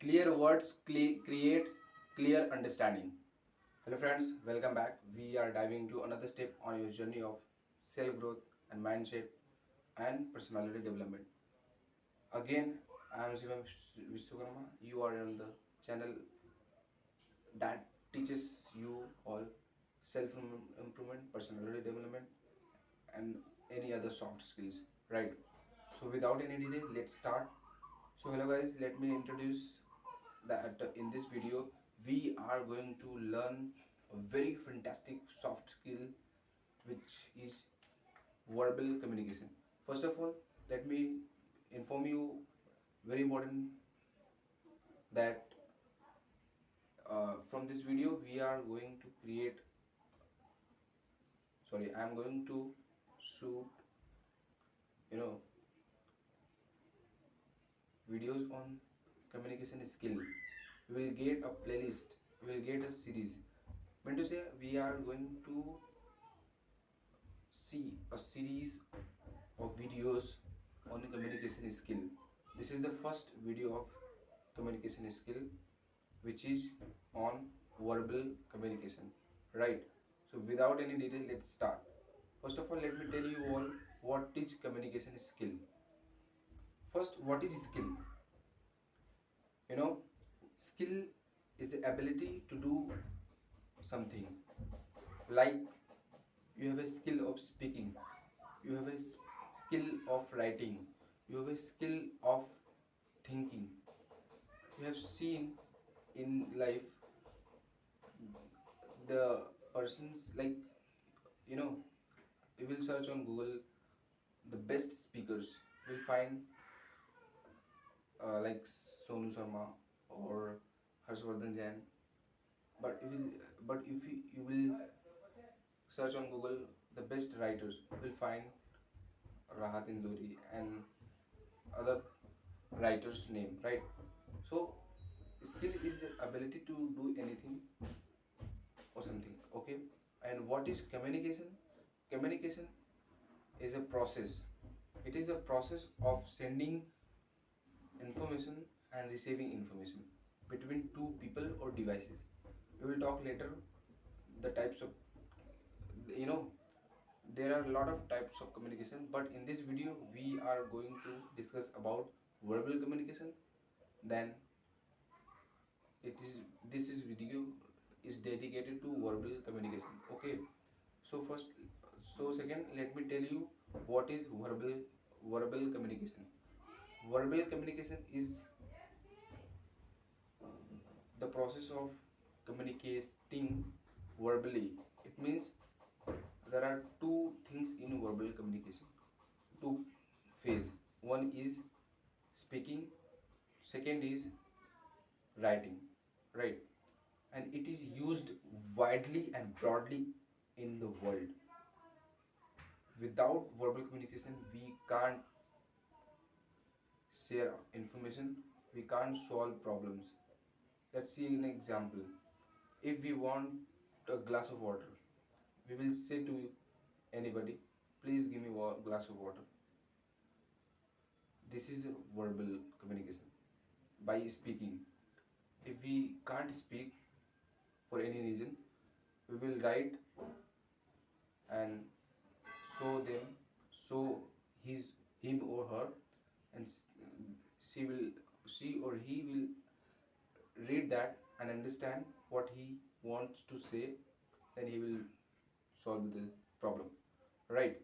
Clear words create clear understanding. Hello, friends, welcome back. We are diving into another step on your journey of self growth and mindset and personality development. Again, I am Shivam Vishwakarma. You are on the channel that teaches you all self improvement, personality development, and any other soft skills. Right. So, without any delay, let's start. So, hello guys, let me introduce that in this video we are going to learn a very fantastic soft skill which is verbal communication. First of all, let me inform you very important that from this video we are going to create, sorry, I am going to shoot, you know, videos on communication skill. We will get a playlist, we will get a series. Meant to say, we are going to see a series of videos on communication skill. This is the first video of communication skill which is on verbal communication, right? So without any detail, let's start. First of all, let me tell you all what is communication skill. First, what is skill? You know, skill is the ability to do something. Like, you have a skill of speaking, you have a skill of writing, you have a skill of thinking. You have seen in life the persons, like, you know, you will search on Google the best speakers. You will find like Sonu Sharma or Harshvardhan Jain. But if you will search on Google the best writers, you will find Rahat Indori and other writers name, right? So skill is the ability to do anything or something, okay? And what is communication? Communication is a process. It is a process of sending information and receiving information between two people or devices. We will talk later the types of, you know, there are a lot of types of communication, but in this video we are going to discuss about verbal communication. Then it is, this is video is dedicated to verbal communication, okay? So first, so second, let me tell you what is verbal communication. Verbal communication is the process of communicating verbally. It means there are two things in verbal communication, two phase. One is speaking, second is writing, right? And it is used widely and broadly in the world. Without verbal communication, we can't share information, we can't solve problems. Let's see an example. If we want a glass of water, we will say to anybody, please give me a glass of water. This is verbal communication by speaking. If we can't speak for any reason, we will write and show them, show his him or her, and she will, she or he will read that and understand what he wants to say. Then he will solve the problem, right?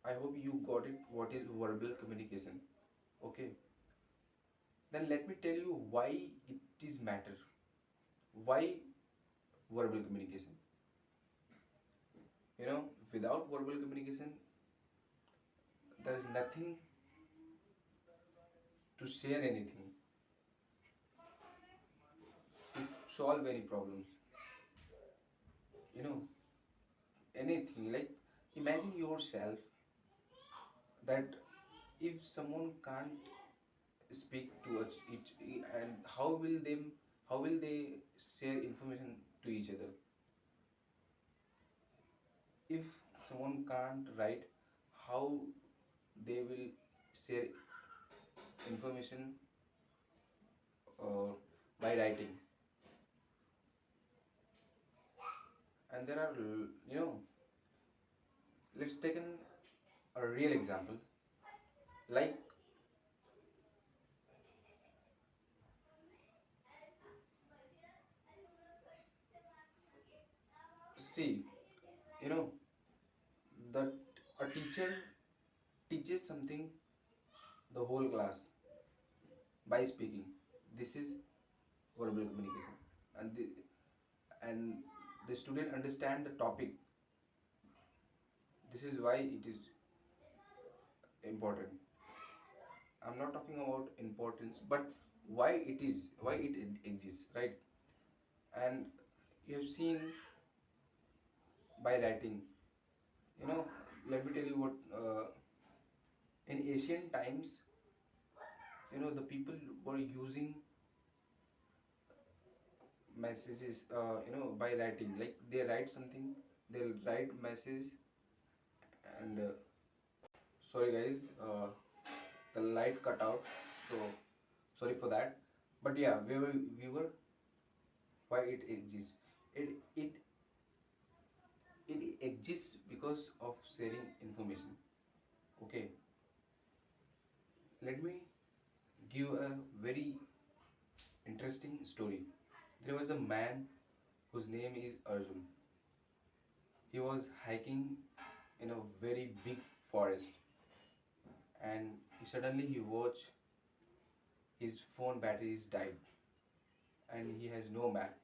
I hope you got it what is verbal communication, okay? Then let me tell you why it is matter. Why verbal communication? You know, without verbal communication, there is nothing to share anything, to solve any problems. You know, anything, like, imagine yourself that if someone can't speak to us, and how will they share information to each other? If someone can't write, how they will share information by writing. And there are, let's take a real example. Like, see, you know, that a teacher teaches something the whole class by speaking. This is verbal communication, and the student understand the topic. This is why it is important. I'm not talking about importance, but why it exists, right? And you have seen by writing, you know. Let me tell you what. In ancient times, the people were using messages, by writing. Like, they write something, they'll write message, and sorry guys, the light cut out, so sorry for that. But yeah, we were why it exists. It it it exists because of sharing information. Okay, let me give a very interesting story. There was a man whose name is Arjun. He was hiking in a very big forest, and suddenly he watched his phone batteries died, and he has no map,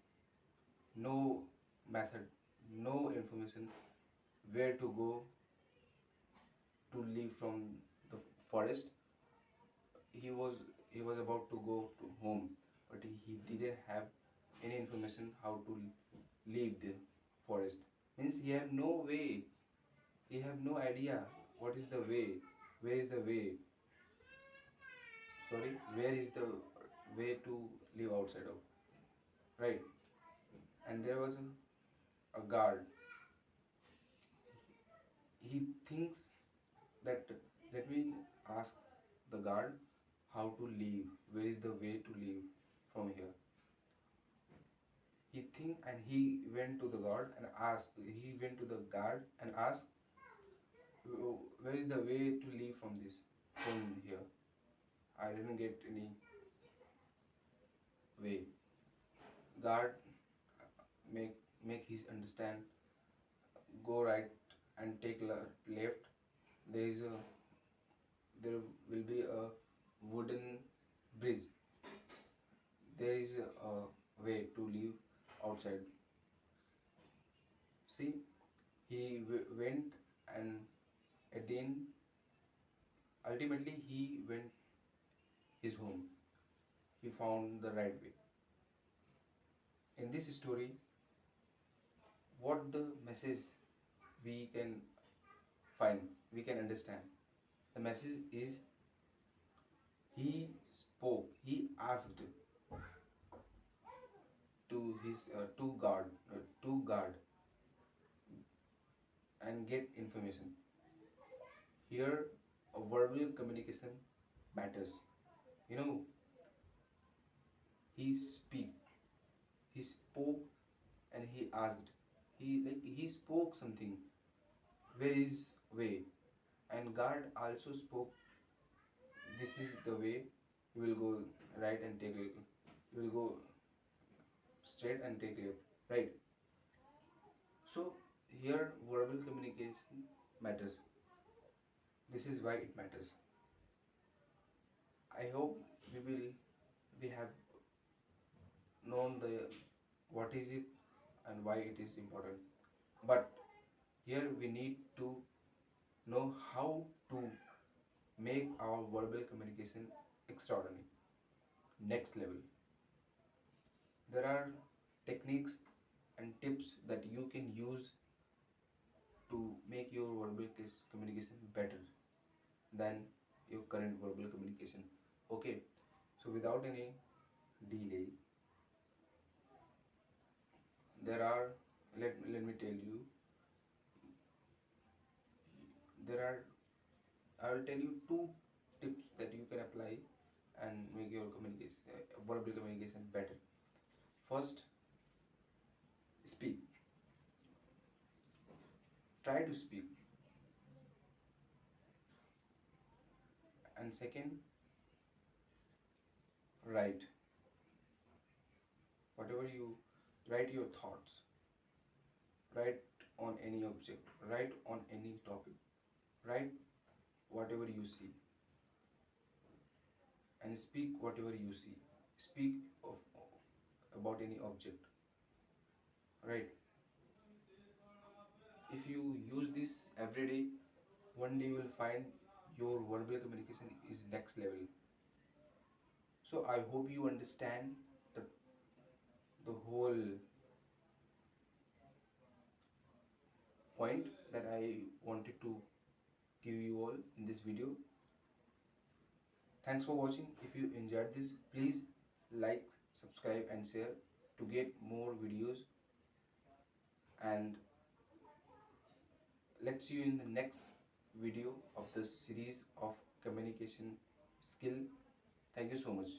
no method, no information where to go to leave from the forest. He was about to go to home, but he didn't have any information how to leave the forest. Means he have no way. He have no idea what is the way. Where is the way? Sorry, where is the way to live outside of, right? And there was a guard. He thinks that, let me ask the guard how to leave. Where is the way to leave from here? He think, and he went to the guard and asked. He went to the guard and asked, where is the way to leave from this, from here? I didn't get any way. Guard make his understand. Go right and take left. There is a there will be a wooden bridge. There is a way to leave outside. See, he went, and at the end, ultimately, he went his home. He found the right way. In this story, what the message we can find, we can understand. The message is, he spoke, he asked to his to guard, and get information. Here, a verbal communication matters. You know, he speak, he spoke, and he asked. He spoke something. Where is way? And guard also spoke. This is the way. You will go right and take left. You will go straight and take left. Right. So here, verbal communication matters. This is why it matters. I hope we have known the what is it and why it is important. But here we need to know how to make our verbal communication extraordinary, next level. There are techniques and tips that you can use to make your verbal communication better than your current verbal communication. Okay, so without any delay, there are, let me tell you, there are, I will tell you two tips that you can apply and make your communication verbal communication better. First, speak. Try to speak. And second, write. Whatever you write, your thoughts, write on any object, write on any topic, write whatever you see, and speak whatever you see. Speak of about any object, right? If you use this every day, one day you will find your verbal communication is next level. So I hope you understand the whole point that I wanted to give you all in this video. Thanks for watching. If you enjoyed this, please like, subscribe and share to get more videos, and let's see you in the next video of the series of communication skill. Thank you so much.